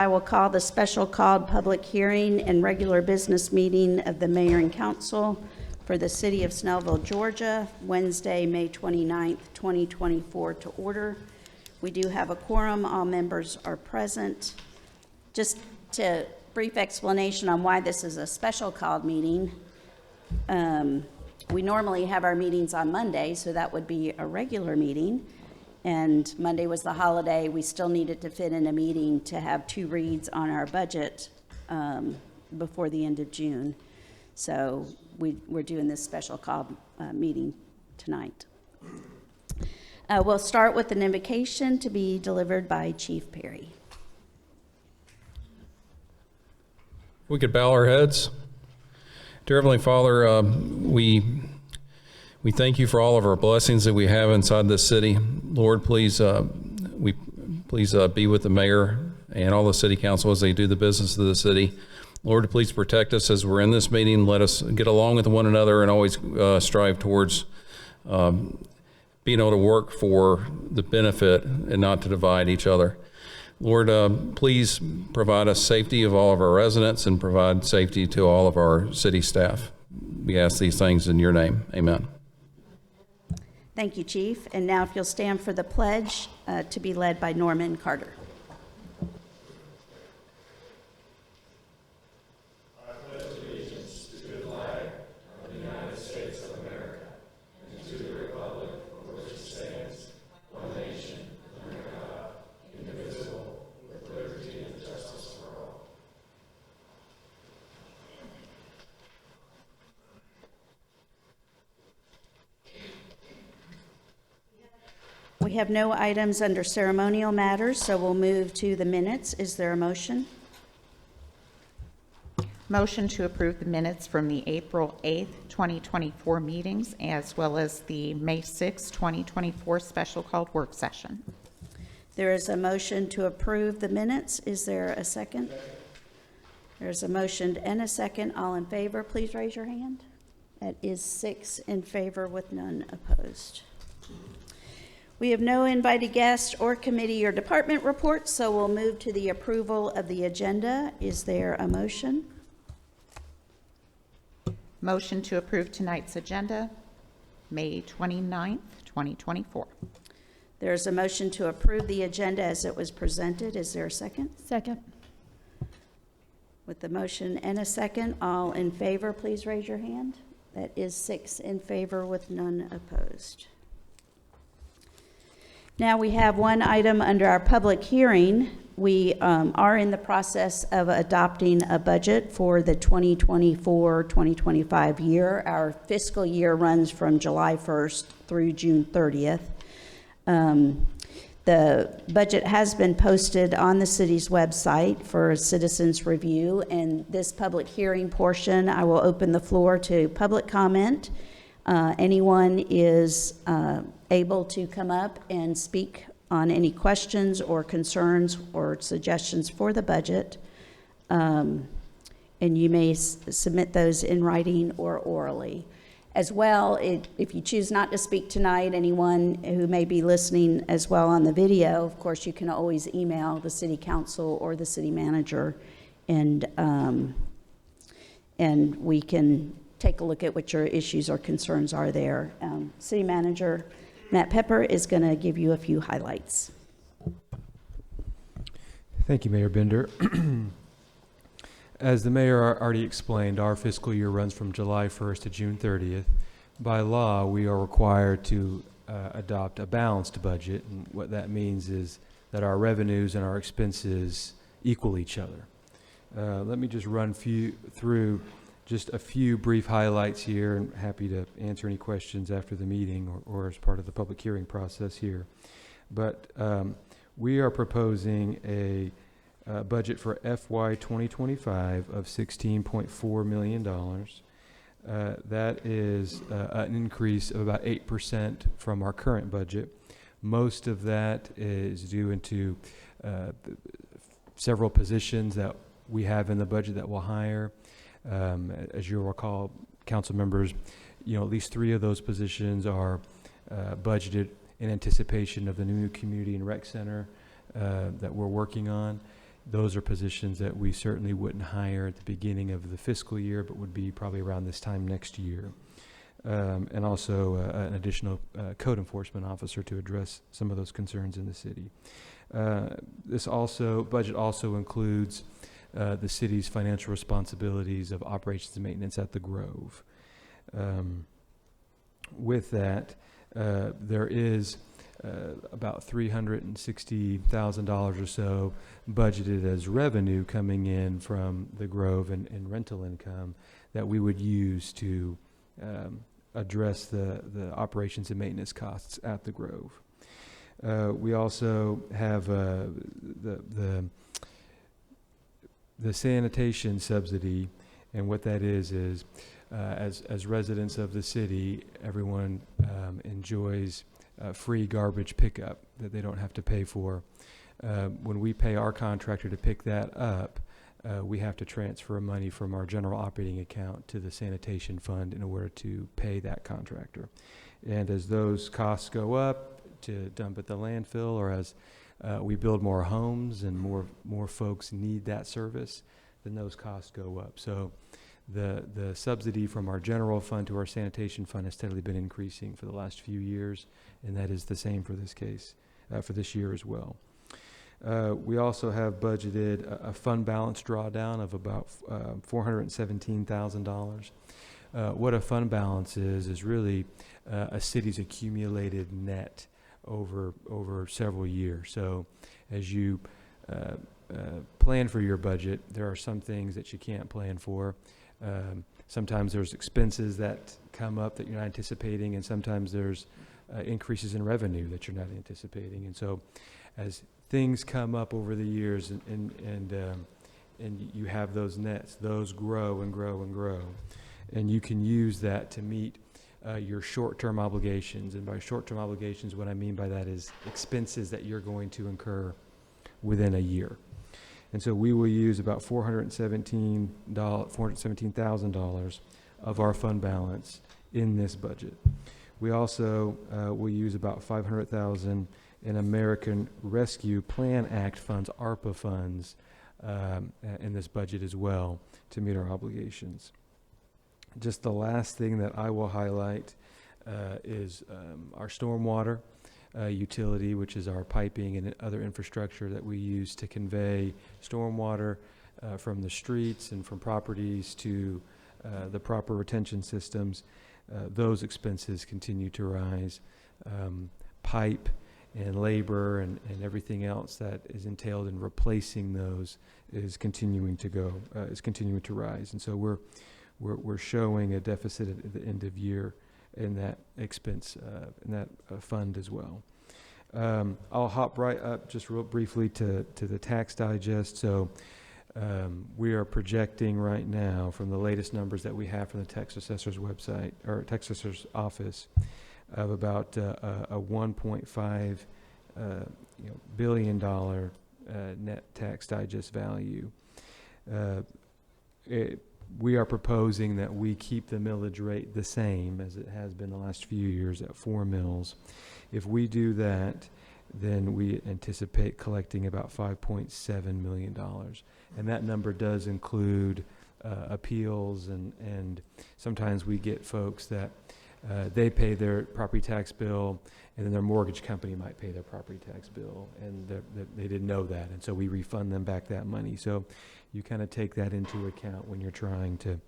I will call the special called public hearing and regular business meeting of the mayor and council for the city of Snellville, Georgia, Wednesday, May 29th, 2024 to order. We do have a quorum. All members are present. Just to brief explanation on why this is a special called meeting. We normally have our meetings on Monday, so that would be a regular meeting. And Monday was the holiday. We still needed to fit in a meeting to have 2 reads on our budget before the end of June. So we're doing this special call meeting tonight. We'll start with an invocation to be delivered by Chief Perry. We could bow our heads. Dear Heavenly Father, we thank you for all of our blessings that we have inside this city. Lord, please be with the mayor and all the city council as they do the business of the city. Lord, please protect us as we're in this meeting. Let us get along with one another and always strive towards being able to work for the benefit and not to divide each other. Lord, please provide us safety of all of our residents and provide safety to all of our city staff. We ask these things in your name. Amen. Thank you, Chief. And now if you'll stand for the pledge to be led by Norman Carter. I pledge allegiance to the flag of the United States of America and to the republic for which it stands, one nation, under God, indivisible, with liberty and justice for all. We have no items under ceremonial matters, so we'll move to the minutes. Is there a motion? Motion to approve the minutes from the April 8th, 2024 meetings, as well as the May 6th, 2024 special called work session. There is a motion to approve the minutes. Is there a second? There's a motion and a second. All in favor, please raise your hand. That is 6 in favor with none opposed. We have no invited guests or committee or department reports, so we'll move to the approval of the agenda. Is there a motion? Motion to approve tonight's agenda, May 29th, 2024. There's a motion to approve the agenda as it was presented. Is there a second? Second. With the motion and a second, all in favor, please raise your hand. That is 6 in favor with none opposed. Now we have one item under our public hearing. We are in the process of adopting a budget for the 2024-2025 year. Our fiscal year runs from July 1st through June 30th. The budget has been posted on the city's website for citizens' review, and this public hearing portion, I will open the floor to public comment. Anyone is able to come up and speak on any questions or concerns or suggestions for the budget. And you may submit those in writing or orally. As well, if you choose not to speak tonight, anyone who may be listening as well on the video, of course, you can always email the city council or the city manager, and we can take a look at what your issues or concerns are there. City Manager Matt Pepper is going to give you a few highlights. Thank you, Mayor Bender. As the mayor already explained, our fiscal year runs from July 1st to June 30th. By law, we are required to adopt a balanced budget, and what that means is that our revenues and our expenses equal each other. Let me just run through just a few brief highlights here, and happy to answer any questions after the meeting or as part of the public hearing process here. But we are proposing a budget for FY 2025 of $16.4 million. That is an increase of about 8% from our current budget. Most of that is due into several positions that we have in the budget that we'll hire. As you'll recall, council members, at least 3 of those positions are budgeted in anticipation of the new community and rec center that we're working on. those are positions that we certainly wouldn't hire at the beginning of the fiscal year, but would be probably around this time next year. And also an additional code enforcement officer to address some of those concerns in the city. This budget also includes the city's financial responsibilities of operations and maintenance at the Grove. With that, there is about $360,000 or so budgeted as revenue coming in from the Grove and rental income that we would use to address the operations and maintenance costs at the Grove. We also have the sanitation subsidy, and what that is as residents of the city, everyone enjoys free garbage pickup that they don't have to pay for. When we pay our contractor to pick that up, we have to transfer money from our general operating account to the sanitation fund in order to pay that contractor. And as those costs go up to dump at the landfill, or as we build more homes and more folks need that service, then those costs go up. So the subsidy from our general fund to our sanitation fund has steadily been increasing for the last few years, and that is the same for this case, for this year as well. We also have budgeted a fund balance drawdown of about $417,000. What a fund balance is really a city's accumulated net over several years. So as you plan for your budget, there are some things that you can't plan for. Sometimes there's expenses that come up that you're not anticipating, and sometimes there's increases in revenue that you're not anticipating. And so as things come up over the years and you have those nets, those grow and grow and grow. And you can use that to meet your short-term obligations. And by short-term obligations, what I mean by that is expenses that you're going to incur within a year. And so we will use about $417,000 of our fund balance in this budget. We also will use about $500,000 in American Rescue Plan Act funds, ARPA funds, in this budget as well to meet our obligations. Just the last thing that I will highlight is our stormwater utility, which is our piping and other infrastructure that we use to convey stormwater from the streets and from properties to the proper retention systems. Those expenses continue to rise. Pipe and labor and everything else that is entailed in replacing those is continuing to rise. And so we're showing a deficit at the end of year in that expense, in that fund as well. I'll hop right up just real briefly to the tax digest. So we are projecting right now from the latest numbers that we have from the tax assessor's website, or tax assessor's office, of about a $1.5 billion net tax digest value. We are proposing that we keep the millage rate the same as it has been the last few years at 4 mills. If we do that, then we anticipate collecting about $5.7 million. And that number does include appeals, and sometimes we get folks that they pay their property tax bill, and then their mortgage company might pay their property tax bill, and they didn't know that, and so we refund them back that money. So you kind of take that into account when you're trying to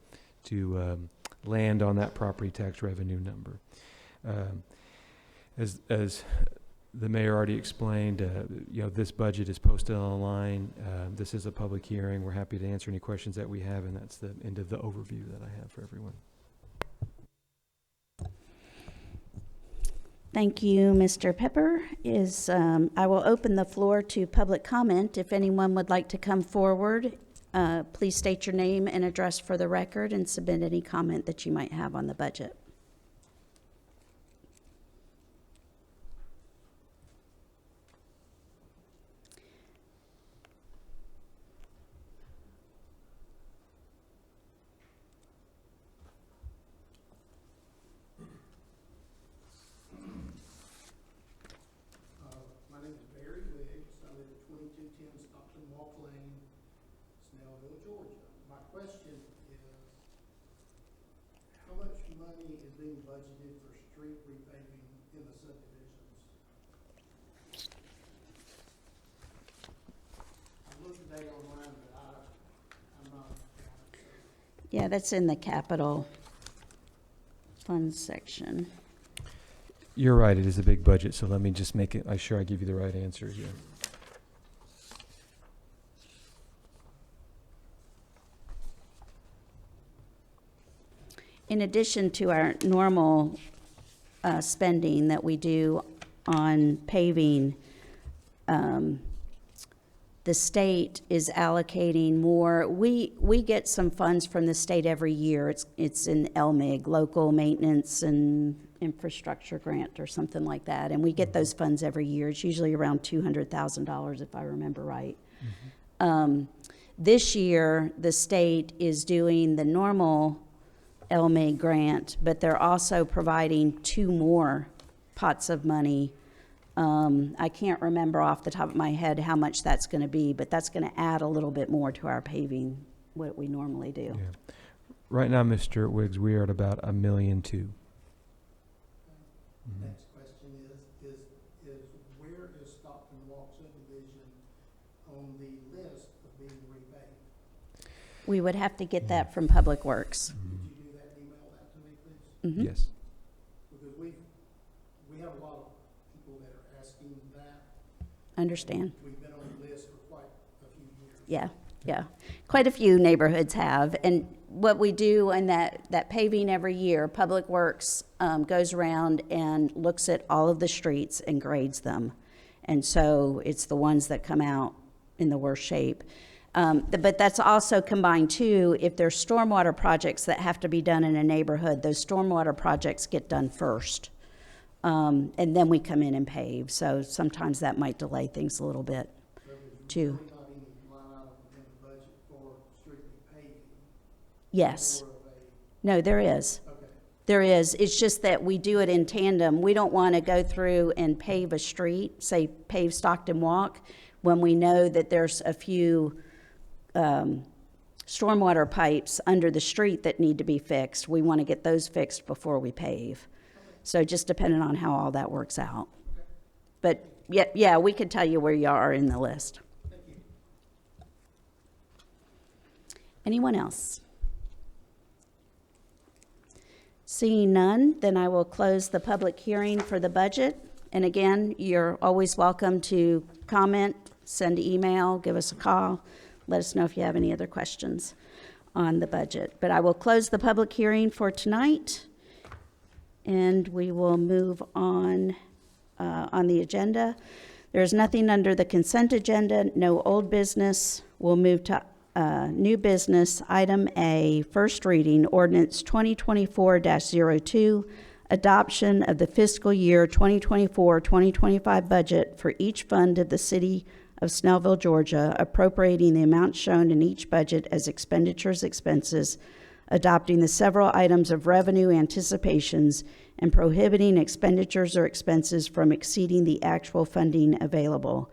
land on that property tax revenue number. As the mayor already explained, this budget is posted online. This is a public hearing. We're happy to answer any questions that we have, and that's the end of the overview that I have for everyone. Thank you, Mr. Pepper. I will open the floor to public comment. If anyone would like to come forward, please state your name and address for the record and submit any comment that you might have on the budget. My name is Barry Wiggs. I live at 2210 Stockton Walk Lane, money is being budgeted for street repaving in the subdivisions? I looked today online, but I'm not. Yeah, that's in the capital funds section. You're right, it is a big budget, so let me just make it, sure I give you the right answer here. In addition to our normal spending that we do on paving, the state is allocating more. We get some funds from the state every year. It's in LMIG, Local Maintenance and Infrastructure Grant or something like that. And we get those funds every year. It's usually around $200,000 if I remember right. This year, the state is doing the normal LMIG grant, but they're also providing 2 more pots of money. I can't remember off the top of my head how much that's going to be, but that's going to add a little bit more to our paving, what we normally do. Yeah. Right now, Mr. Wiggs, we are at about $1.2 million. Next question is where is Stockton Walk subdivision on the list of being repaved? We would have to get that from Public Works. Could you do that, email that to me, please? Mhm. Yes. Because we have a lot of people that are asking that. Understand? We've been on the list for quite a few years. Yeah. Quite a few neighborhoods have. And what we do in that paving every year, Public Works goes around and looks at all of the streets and grades them. And so it's the ones that come out in the worst shape. But that's also combined too, if there's stormwater projects that have to be done in a neighborhood, those stormwater projects get done first. And then we come in and pave. So sometimes that might delay things a little bit too. There's not any line item in the budget for street repaving. Yes. More of a, No, there is. okay. There is. It's just that we do it in tandem. We don't want to go through and pave a street, say pave Stockton Walk, when we know that there's a few stormwater pipes under the street that need to be fixed. We want to get those fixed before we pave. So just depending on how all that works out. But yeah, we could tell you where you are in the list. Thank you. Anyone else? Seeing none, then I will close the public hearing for the budget. And again, you're always welcome to comment, send an email, give us a call. Let us know if you have any other questions on the budget. But I will close the public hearing for tonight, and we will move on the agenda. There's nothing under the consent agenda, no old business. We'll move to new business. Item A, first reading, ordinance 2024-02, adoption of the fiscal year 2024-2025 budget for each fund of the city of Snellville, Georgia, appropriating the amount shown in each budget as expenditures, expenses, adopting the several items of revenue anticipations, and prohibiting expenditures or expenses from exceeding the actual funding available.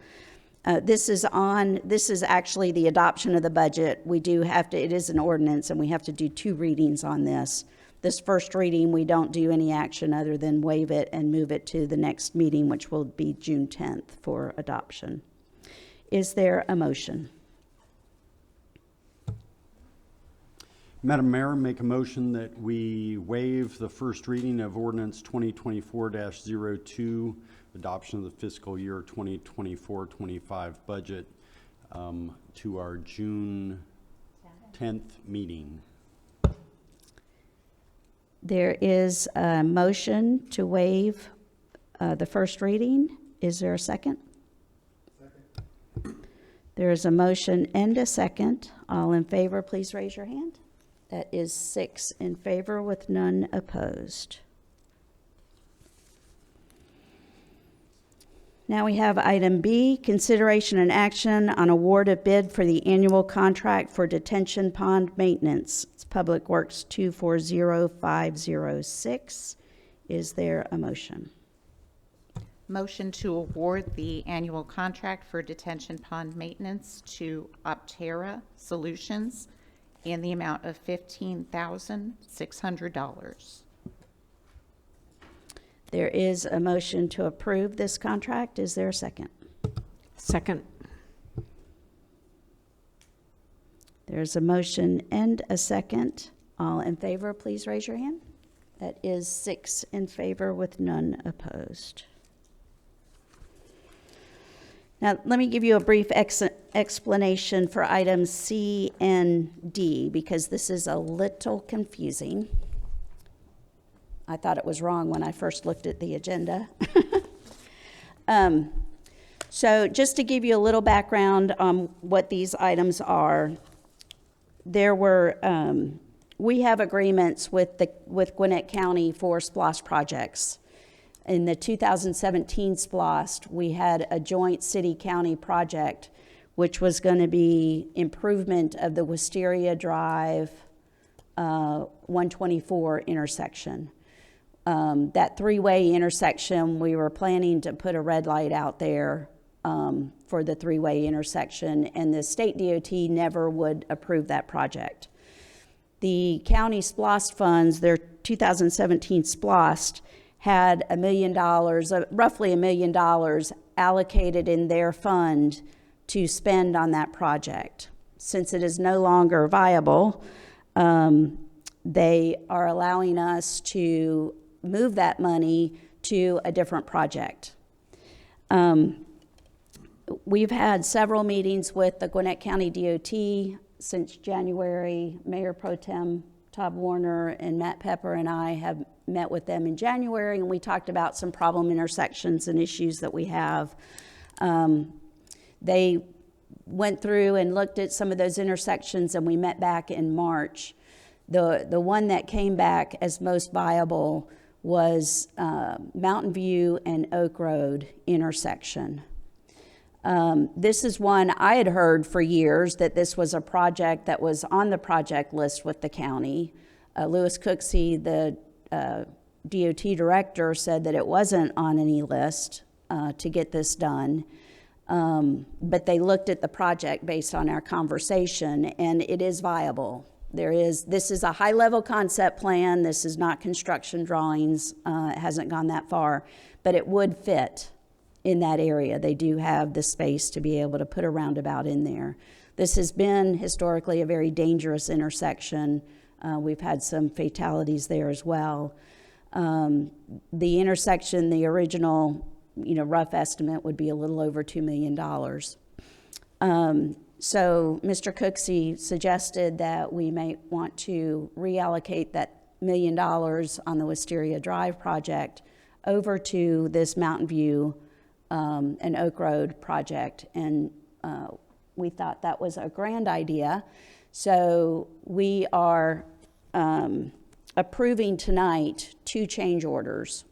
This is actually the adoption of the budget. We do have to, it is an ordinance, and we have to do 2 readings on this. This first reading, we don't do any action other than waive it and move it to the next meeting, which will be June 10th for adoption. Is there a motion? Madam Mayor, make a motion that we waive the first reading of ordinance 2024-02, adoption of the fiscal year 2024-25 budget to our June 10th meeting. There is a motion to waive the first reading. Is there a second? There is a motion and a second. All in favor, please raise your hand. That is 6 in favor with none opposed. Now we have item B, consideration and action on award of bid for the annual contract for detention pond maintenance. It's Public Works 240506. Is there a motion? Motion to award the annual contract for detention pond maintenance to Optera Solutions in the amount of $15,600. There is a motion to approve this contract. Is there a second? Second. There's a motion and a second. All in favor, please raise your hand. That is 6 in favor with none opposed. Now, let me give you a brief explanation for items C and D, because this is a little confusing. I thought it was wrong when I first looked at the agenda. So just to give you a little background on what these items are, there were, we have agreements with Gwinnett County for SPLOST projects. In the 2017 SPLOST, we had a joint city-county project, which was going to be improvement of the Wisteria Drive 124 intersection. That three-way intersection, we were planning to put a red light out there for the three-way intersection, and the state DOT never would approve that project. The county SPLOST funds, their 2017 SPLOST, had $1 million, roughly $1 million allocated in their fund to spend on that project. Since it is no longer viable, they are allowing us to move that money to a different project. We've had several meetings with the Gwinnett County DOT since January. Mayor Pro Tem Todd Warner and Matt Pepper and I have met with them in January, and we talked about some problem intersections and issues that we have. They went through and looked at some of those intersections, and we met back in March. The one that came back as most viable was Mountain View and Oak Road intersection. This is one I had heard for years that this was a project that was on the project list with the county. Louis Cooksey, the DOT director, said that it wasn't on any list to get this done. But they looked at the project based on our conversation, and it is viable. This is a high-level concept plan. This is not construction drawings. It hasn't gone that far, but it would fit in that area. They do have the space to be able to put a roundabout in there. This has been historically a very dangerous intersection. We've had some fatalities there as well. The intersection, the original, rough estimate would be a little over $2 million. So Mr. Cooksey suggested that we may want to reallocate that $1 million on the Wisteria Drive project over to this Mountain View and Oak Road project, and we thought that was a grand idea. So we are approving tonight 2 change orders.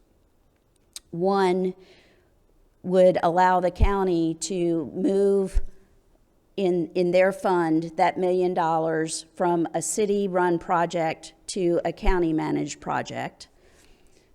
One would allow the county to move in their fund that $1 million from a city-run project to a county-managed project.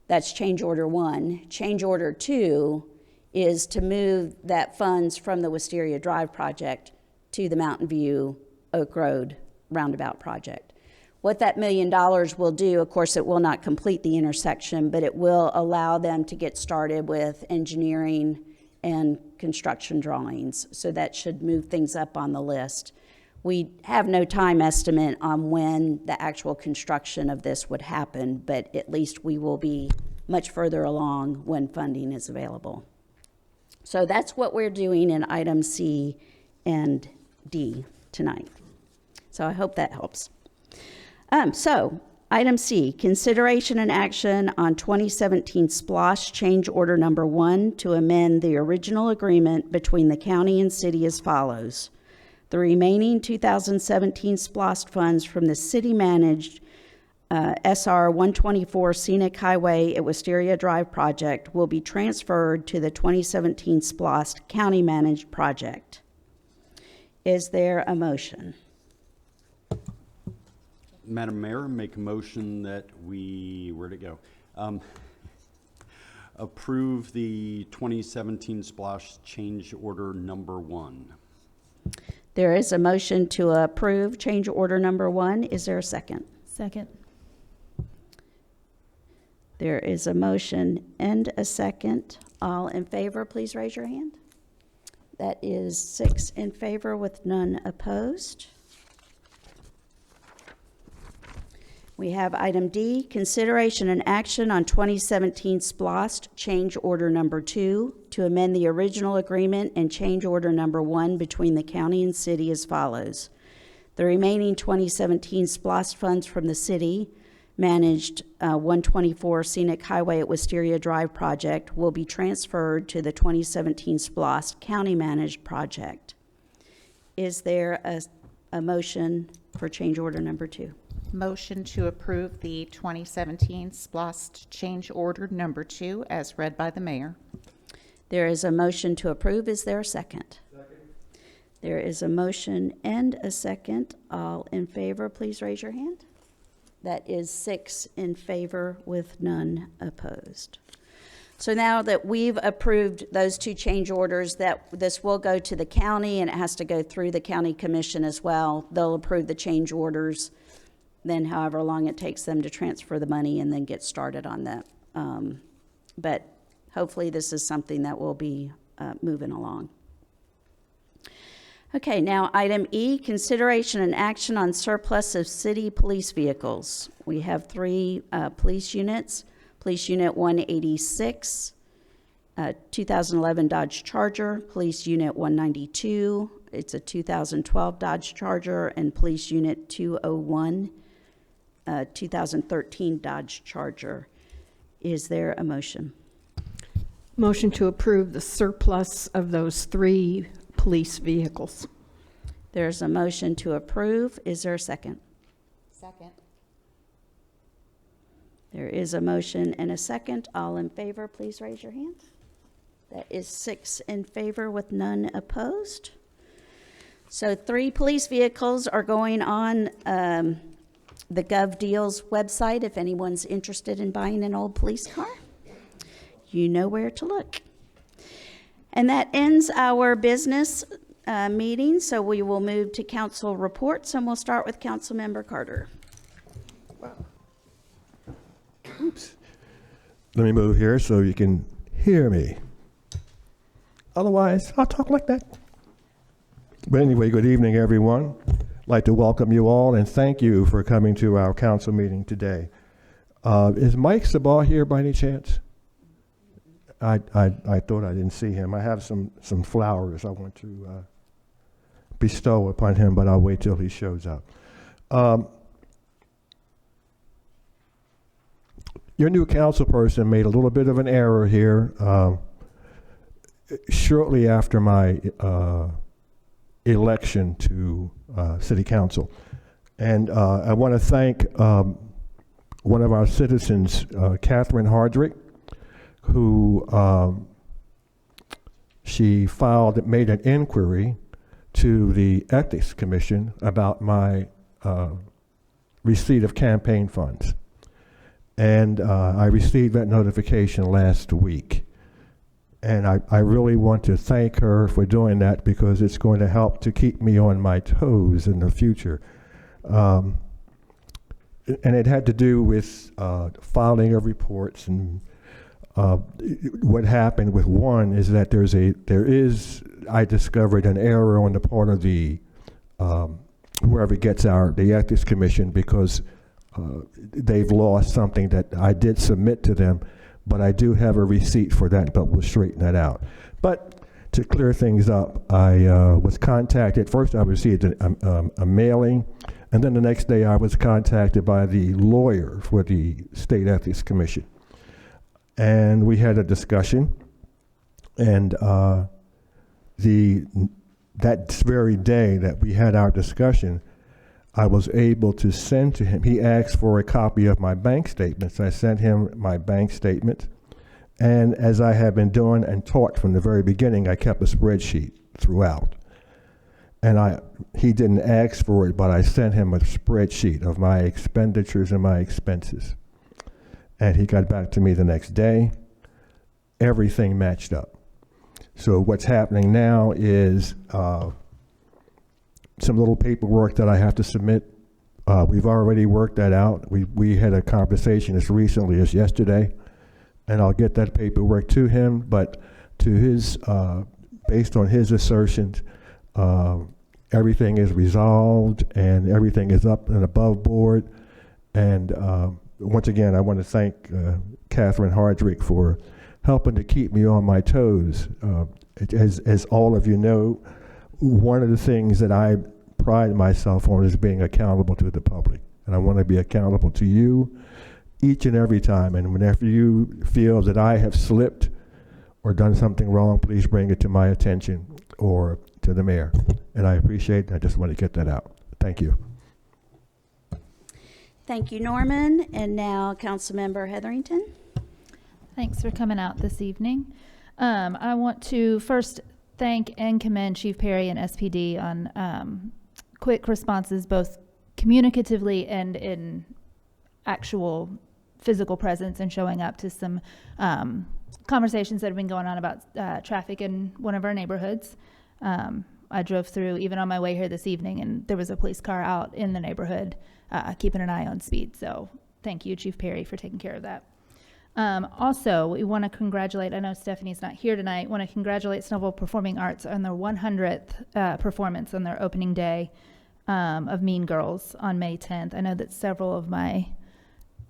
That's change order 1. Change order 2 is to move that funds from the Wisteria Drive project to the Mountain View Oak Road roundabout project. What that $1 million will do, of course, it will not complete the intersection, but it will allow them to get started with engineering and construction drawings. So that should move things up on the list. We have no time estimate on when the actual construction of this would happen, but at least we will be much further along when funding is available. So that's what we're doing in item C and D tonight. So I hope that helps. So item C, consideration and action on 2017 SPLOST change order number 1 to amend the original agreement between the county and city as follows. The remaining 2017 SPLOST funds from the city-managed SR 124 Scenic Highway at Wisteria Drive project will be transferred to the 2017 SPLOST county-managed project. Is there a motion? Madam Mayor, make a motion that we, where'd it go? Approve the 2017 SPLOST change order number 1. There is a motion to approve change order number 1. Is there a second? Second. There is a motion and a second. All in favor, please raise your hand. That is 6 in favor with none opposed. We have item D, consideration and action on 2017 SPLOST change order number 2 to amend the original agreement and change order number 1 between the county and city as follows. The remaining 2017 SPLOST funds from the city managed 124 Scenic Highway at Wisteria Drive project will be transferred to the 2017 SPLOST county managed project. Is there a motion for change order number 2? Motion to approve the 2017 SPLOST change order number 2 as read by the mayor. There is a motion to approve. Is there a second? Second. There is a motion and a second. All in favor, please raise your hand. That is 6 in favor with none opposed. So now that we've approved those 2 change orders, that this will go to the county and it has to go through the county commission as well. They'll approve the change orders, then however long it takes them to transfer the money and then get started on that. But hopefully this is something that will be moving along. Okay, now item E, consideration and action on surplus of city police vehicles. We have 3 police units. Police Unit 186, 2011 Dodge Charger. Police Unit 192, it's a 2012 Dodge Charger. And Police Unit 201, 2013 Dodge Charger. Is there a motion? Motion to approve the surplus of those 3 police vehicles. There's a motion to approve. Is there a second? Second. There is a motion and a second. All in favor, please raise your hand. That is 6 in favor with none opposed. So 3 police vehicles are going on the GovDeals website. If anyone's interested in buying an old police car, you know where to look. And that ends our business meeting, so we will move to council reports, and we'll start with Councilmember Carter. Oops. Let me move here so you can hear me. Otherwise, I'll talk like that. But anyway, good evening, everyone. I'd like to welcome you all and thank you for coming to our council meeting today. Is Mike Sabah here by any chance? I thought I didn't see him. I have some flowers I want to bestow upon him, but I'll wait till he shows up. Your new council person made a little bit of an error here shortly after my election to city council. And I want to thank one of our citizens, Catherine Hardrick, who she made an inquiry to the Ethics Commission about my receipt of campaign funds. And I received that notification last week. And I really want to thank her for doing that because it's going to help to keep me on my toes in the future. And it had to do with filing of reports. And what happened with one is that I discovered an error on the part of the whoever gets the Ethics Commission, because they've lost something that I did submit to them, but I do have a receipt for that, but we'll straighten that out. But to clear things up, I was contacted. First, I received a mailing, and then the next day I was contacted by the lawyer for the State Ethics Commission. And we had a discussion, and that very day that we had our discussion, I was able to send to him. He asked for a copy of my bank statements. I sent him my bank statement. And as I have been doing and taught from the very beginning, I kept a spreadsheet throughout. And he didn't ask for it, but I sent him a spreadsheet of my expenditures and my expenses. And he got back to me the next day. Everything matched up. So what's happening now is some little paperwork that I have to submit We've already worked that out. We had a conversation as recently as yesterday, and I'll get that paperwork to him, but to his, based on his assertions, everything is resolved and everything is up and above board. And once again, I want to thank Catherine Hardrick for helping to keep me on my toes. As all of you know, one of the things that I pride myself on is being accountable to the public. And I want to be accountable to you each and every time. And whenever you feel that I have slipped or done something wrong, please bring it to my attention or to the mayor. And I appreciate it. I just want to get that out. Thank you. Thank you, Norman. And now Councilmember Hetherington. Thanks for coming out this evening. I want to first thank and commend Chief Perry and SPD on quick responses, both communicatively and in actual physical presence and showing up to some conversations that have been going on about traffic in one of our neighborhoods. I drove through even on my way here this evening, and there was a police car out in the neighborhood keeping an eye on speed. So thank you, Chief Perry, for taking care of that. Also, we want to congratulate, I know Stephanie's not here tonight, want to congratulate Snellville Performing Arts on their 100th performance on their opening day of Mean Girls on May 10th. I know that several of my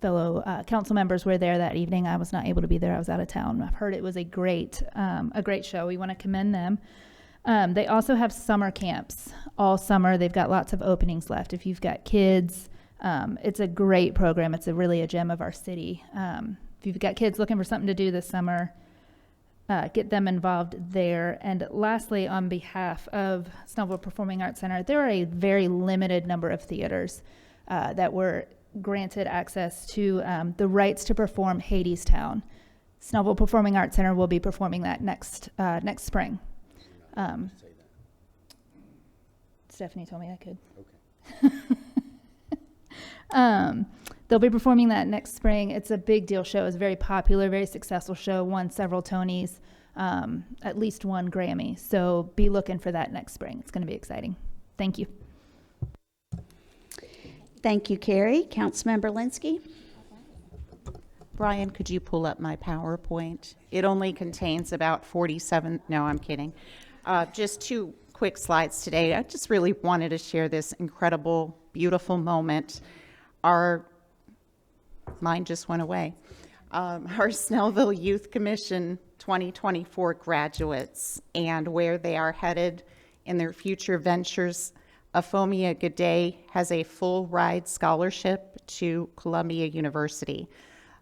fellow council members were there that evening. I was not able to be there. I was out of town. I've heard it was a great show. We want to commend them. They also have summer camps all summer. They've got lots of openings left. If you've got kids, it's a great program. It's really a gem of our city. If you've got kids looking for something to do this summer, get them involved there. And lastly, on behalf of Snellville Performing Arts Center, there are a very limited number of theaters that were granted access to the rights to perform Hadestown. Snellville Performing Arts Center will be performing that next spring. Stephanie told me I could. Okay. They'll be performing that next spring. It's a big deal show. It's a very popular, very successful show. Won several Tonys, at least one Grammy. So be looking for that next spring. It's going to be exciting. Thank you. Thank you, Carrie. Councilmember Linsky. Brian, could you pull up my PowerPoint? It only contains about 47, no, I'm kidding. Just 2 quick slides today. I just really wanted to share this incredible, beautiful moment. Mine just went away. Our Snellville Youth Commission 2024 graduates and where they are headed in their future ventures. Afomia Gade has a full ride scholarship to Columbia University.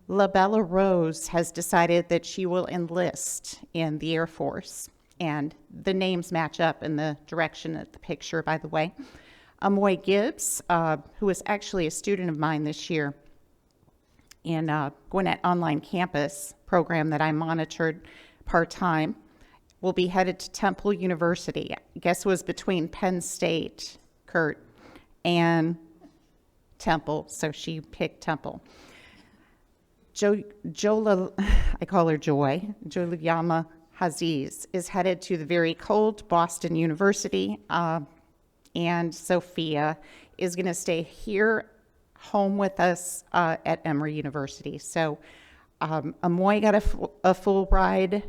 LaBella Rose has decided that she will enlist in the Air Force, and the names match up in the direction of the picture, by the way. Amoy Gibbs, who is actually a student of mine this year in Gwinnett Online Campus program that I monitored part-time, will be headed to Temple University. I guess it was between Penn State, Kurt, and Temple, so she picked Temple. I call her Joy, Joliyama Haziz, is headed to the very cold Boston University, and Sophia is going to stay here home with us at Emory University. So Amoy got a full ride,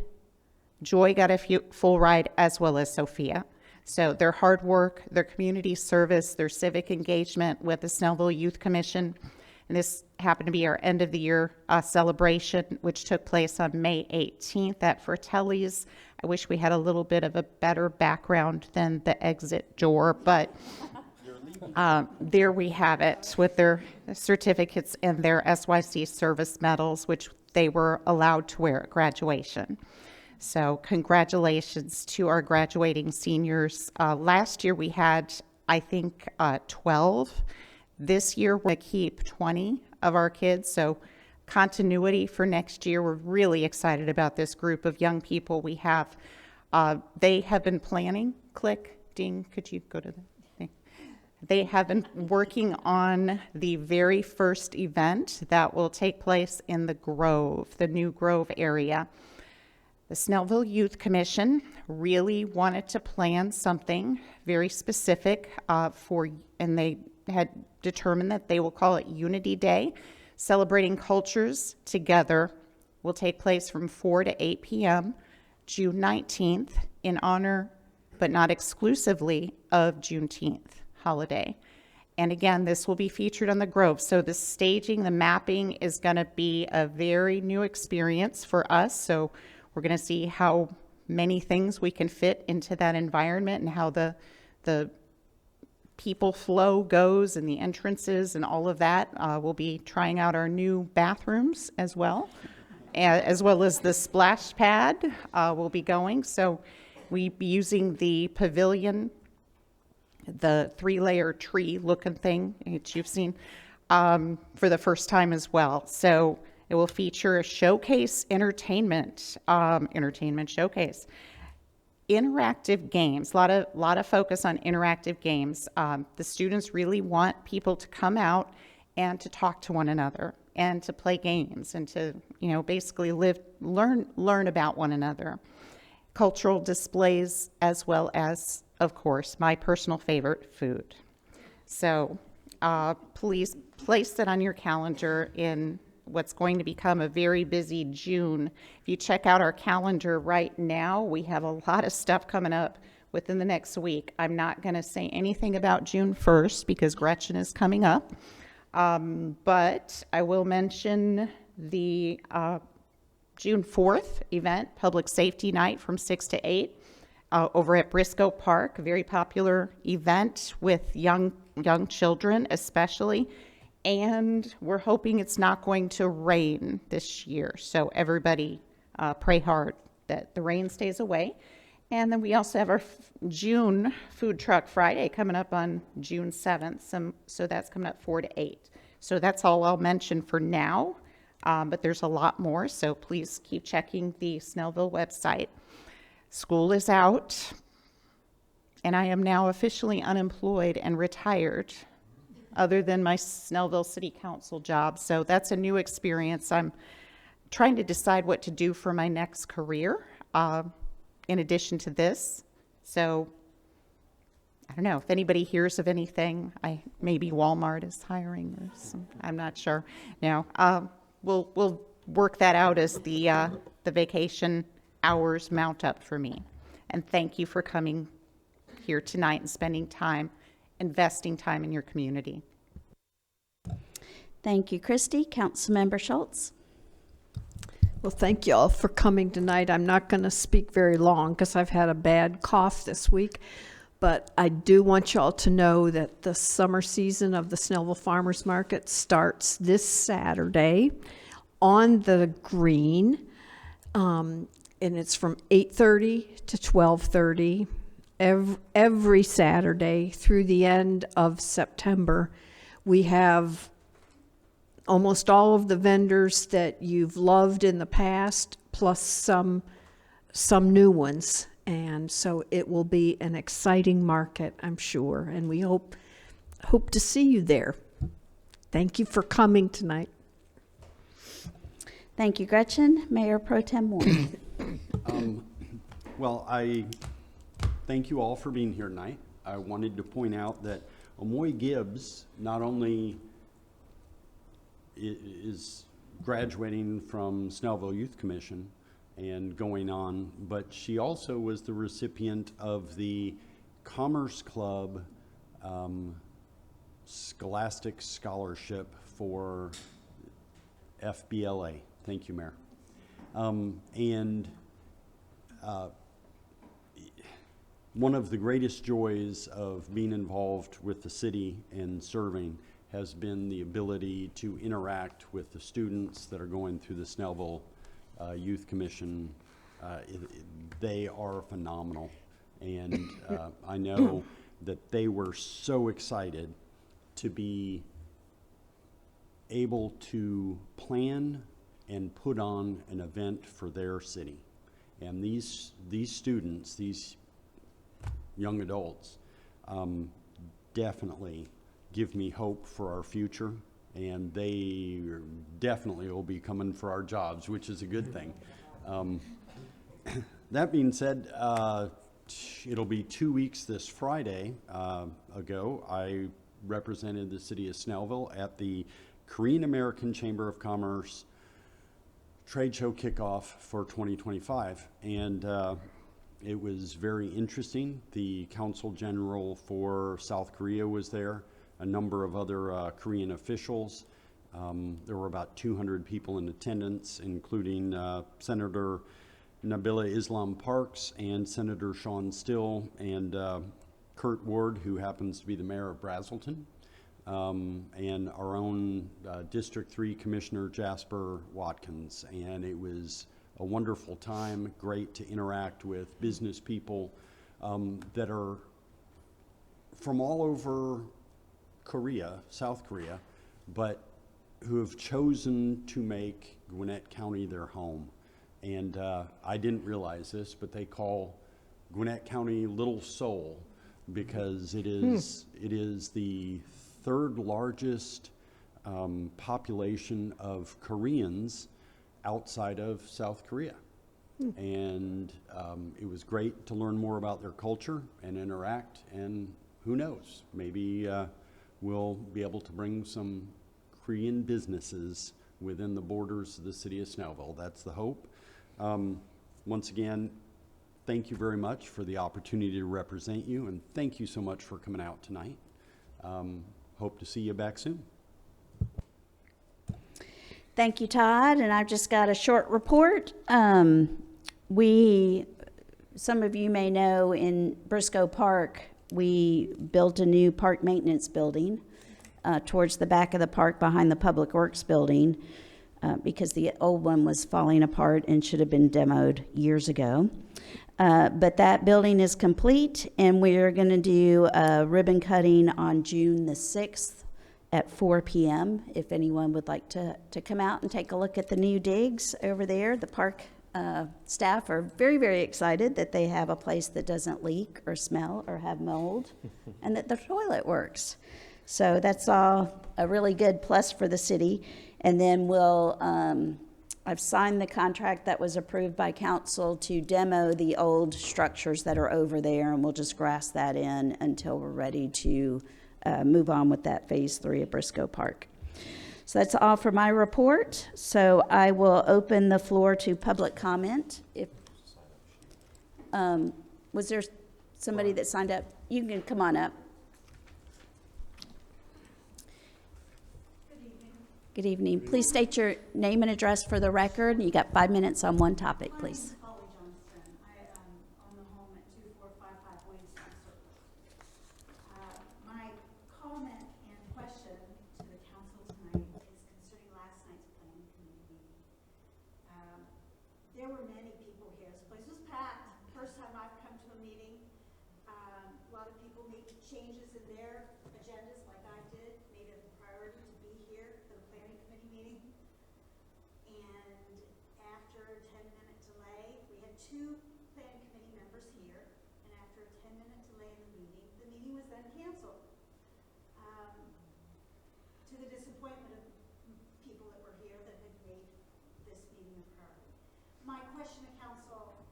Joy got a full ride, as well as Sophia. So their hard work, their community service, their civic engagement with the Snellville Youth Commission, and this happened to be our end of the year celebration, which took place on May 18th at Fratelli's. I wish we had a little bit of a better background than the exit door, but there we have it with their certificates and their SYC service medals, which they were allowed to wear at graduation. So congratulations to our graduating seniors. Last year we had, I think, 12. This year we're going to keep 20 of our kids, so continuity for next year. We're really excited about this group of young people we have. They have been planning, click, ding, could you go to the thing? They have been working on the very first event that will take place in the Grove, the new Grove area. The Snellville Youth Commission really wanted to plan something very specific and they had determined that they will call it Unity Day. Celebrating cultures together will take place from 4 to 8 p.m. June 19th in honor, but not exclusively, of Juneteenth holiday. And again, this will be featured on the Grove. So the staging, the mapping is going to be a very new experience for us. So we're going to see how many things we can fit into that environment and how the people flow goes and the entrances and all of that. We'll be trying out our new bathrooms as well as the splash pad will be going. So we'll be using the pavilion, the 3-layer tree looking thing that you've seen for the first time as well. So it will feature a showcase entertainment showcase. Interactive games, a lot of focus on interactive games. The students really want people to come out and to talk to one another and to play games and to, basically learn about one another. Cultural displays, as well as, of course, my personal favorite, food. So please place that on your calendar in what's going to become a very busy June. If you check out our calendar right now, we have a lot of stuff coming up within the next week. I'm not going to say anything about June 1st because Gretchen is coming up, but I will mention the June 4th event, Public Safety Night from 6 to 8 over at Briscoe Park, a very popular event with young children especially. And we're hoping it's not going to rain this year. So everybody pray hard that the rain stays away. And then we also have our June Food Truck Friday coming up on June 7th. So that's coming up 4 to 8. So that's all I'll mention for now. But there's a lot more. So please keep checking the Snellville website. School is out. And I am now officially unemployed and retired, other than my Snellville City Council job. So that's a new experience. I'm trying to decide what to do for my next career in addition to this. So I don't know if anybody hears of anything. Maybe Walmart is hiring or something. I'm not sure. No, we'll work that out as the vacation hours mount up for me. And thank you for coming here tonight and spending time investing time in your community. Thank you, Christy. Councilmember Schultz. Well, thank you all for coming tonight. I'm not going to speak very long because I've had a bad cough this week, but I do want y'all to know that the summer season of the Snellville Farmers Market starts this Saturday on the green, and it's from 8:30 to 12:30. Every Saturday through the end of September. We have almost all of the vendors that you've loved in the past, plus some new ones. And so it will be an exciting market, I'm sure. And we hope to see you there. Thank you for coming tonight. Thank you, Gretchen. Mayor Pro Tem Moore. Well, I thank you all for being here tonight. I wanted to point out that Amoy Gibbs not only is graduating from Snellville Youth Commission and going on, but she also was the recipient of the Commerce Club Scholastic Scholarship for FBLA. Thank you, Mayor. One of the greatest joys of being involved with the city and serving has been the ability to interact with the students that are going through the Snellville Youth Commission. They are phenomenal. And I know that they were so excited to be able to plan and put on an event for their city. And these students, these young adults, definitely give me hope for our future, and they definitely will be coming for our jobs, which is a good thing. That being said, it'll be 2 weeks this Friday ago. I represented the city of Snellville at the Korean American Chamber of Commerce trade show kickoff for 2025. And it was very interesting. The Consul General for South Korea was there, a number of other Korean officials. There were about 200 people in attendance, including Senator Nabila Islam Parks and Senator Sean Still and Kurt Ward, who happens to be the mayor of Brazelton, and our own District 3 Commissioner Jasper Watkins. And it was a wonderful time, great to interact with business people that are from all over Korea, South Korea, but who have chosen to make Gwinnett County their home. And I didn't realize this, but they call Gwinnett County Little Seoul because it is the third largest population of Koreans outside of South Korea. And it was great to learn more about their culture and interact, and who knows, maybe we'll be able to bring some Korean businesses within the borders of the city of Snellville. That's the hope. Once again, thank you very much for the opportunity to represent you, and thank you so much for coming out tonight. Hope to see you back soon. Thank you, Todd. And I've just got a short report. Some of you may know, in Briscoe Park, we built a new park maintenance building towards the back of the park behind the Public Works building because the old one was falling apart and should have been demoed years ago. But that building is complete, and we're going to do a ribbon cutting on June the 6th at 4 p.m. If anyone would like to come out and take a look at the new digs over there. The park staff are very, very excited that they have a place that doesn't leak or smell or have mold and that the toilet works. So that's all a really good plus for the city. And then I've signed the contract that was approved by council to demo the old structures that are over there, and we'll just grass that in until we're ready to move on with that phase 3 of Briscoe Park. So that's all for my report. So I will open the floor to public comment. Was there somebody that signed up? You can come on up. Good evening. Please state your name and address for the record. You got 5 minutes on one topic, please. My name is Holly Johnston. I own the home at 2455 Williamstown Circle. My comment and question to the council tonight is concerning last night's planning committee meeting. There were many people here. This place was packed. First time I've come to a meeting. A lot of people made changes in their agendas like I did, made it a priority to be here for the planning committee meeting. And after a 10-minute delay, we had 2 planning committee members here, and after a 10-minute delay in the meeting was then canceled. To the disappointment of people that were here that had made this meeting a priority. My question to council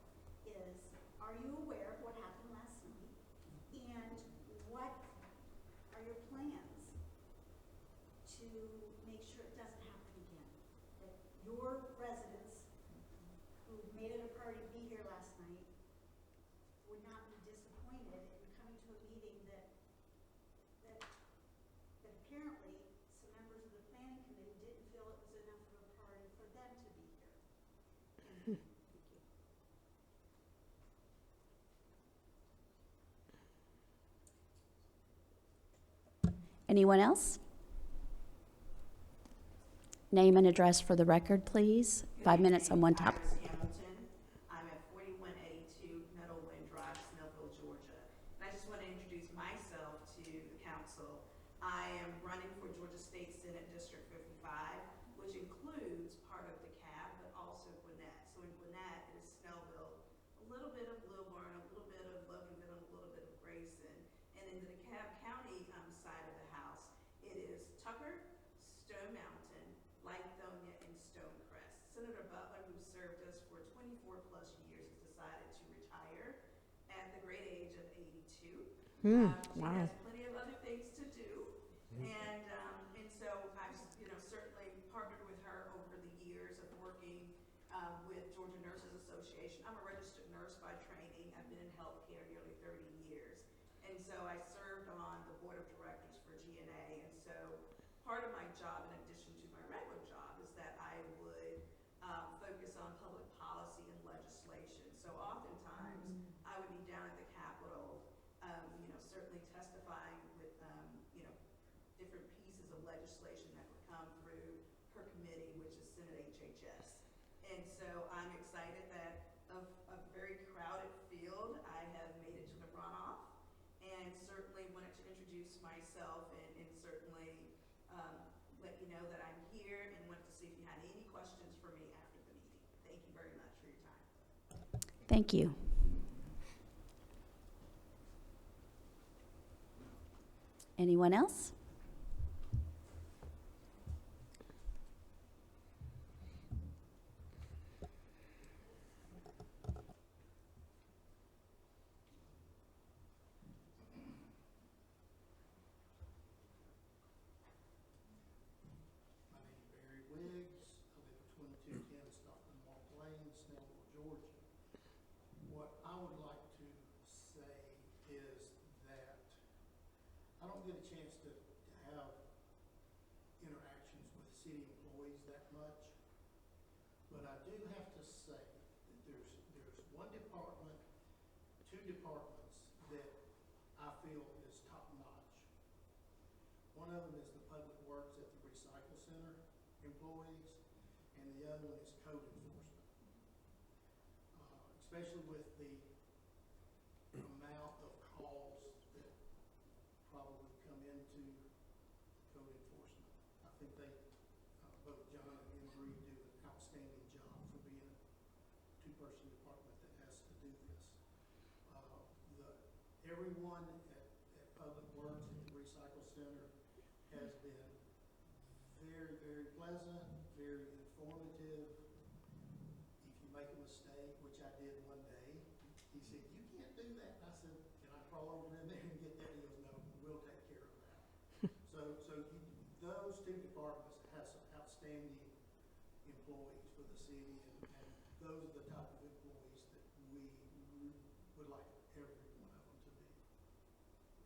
is, are you aware of what happened last night? And what are your plans to make sure it doesn't happen again? That your residents who made it a priority to be here last night would not be disappointed in coming to a meeting that apparently some members of the planning committee didn't feel it was enough of a priority for them to be here. Thank you. Anyone else? Name and address for the record, please. 5 minutes on one topic. Iris Hamilton. I'm at 4182 Meadowwind Drive, Snellville, Georgia. And I just want to introduce myself to the council. I am running for Georgia State Senate District 55, which includes part of DeKalb, but also Gwinnett. So in Gwinnett, it is Snellville, a little bit of Lilburn, a little bit of Loganville, and a little bit of Grayson. And in the DeKalb County side of the house, it is Tucker, Stone Mountain, Lithonia, and Stonecrest. Senator Butler, who served us for 24 plus years as the She has plenty of other things to do, and so I've, certainly partnered with her over the years of working with Georgia Nurses Association. I'm a registered nurse by training. I've been in healthcare nearly 30 years, and so I served on the board of directors for GNA. And so part of my job, in addition to my regular job, is that I would focus on public policy and legislation. So oftentimes I would be down at the Capitol, certainly testifying with, different pieces of legislation that would come through her committee, which is Senate HHS. And so I'm excited that of a very crowded field, I have made it to the runoff, and certainly wanted to introduce myself and certainly let you know that I'm here, and wanted to see if you had any questions for me after the meeting. Thank you very much for your time. Thank you. Anyone else? My name is Barry Wiggs. I live at 2210 Stockton Walk Lane, Snellville, Georgia. What I would like to say is that I don't get a chance to have interactions with city employees that much, but I do have to say that there's one department, two departments that I feel is top notch. One of them is the public works at the recycle center employees, and the other one is code enforcement. Especially with the amount of calls that probably come into code enforcement. I think they, both John and Embry, do an outstanding job for being a two-person department that has to do this. Everyone at Public Works at the recycle center has been very, very pleasant, very informative. If you make a mistake, which I did one day, he said, "You can't do that." And I said, "Can I crawl over in there and get that?" He goes, "No, we'll take care of that." Those two departments have some outstanding employees for the city, and those are the type of employees that we would like every one of them to be.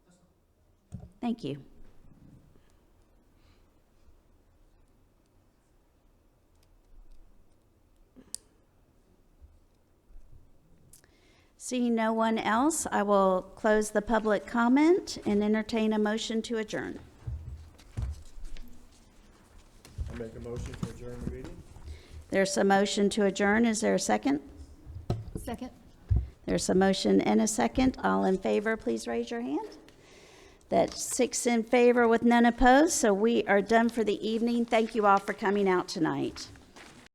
That's all. Thank you. Seeing no one else, I will close the public comment and entertain a motion to adjourn. I make a motion to adjourn the meeting. There's a motion to adjourn. Is there a second? Second. There's a motion and a second. All in favor, please raise your hand. That's 6 in favor with none opposed. So we are done for the evening. Thank you all for coming out tonight.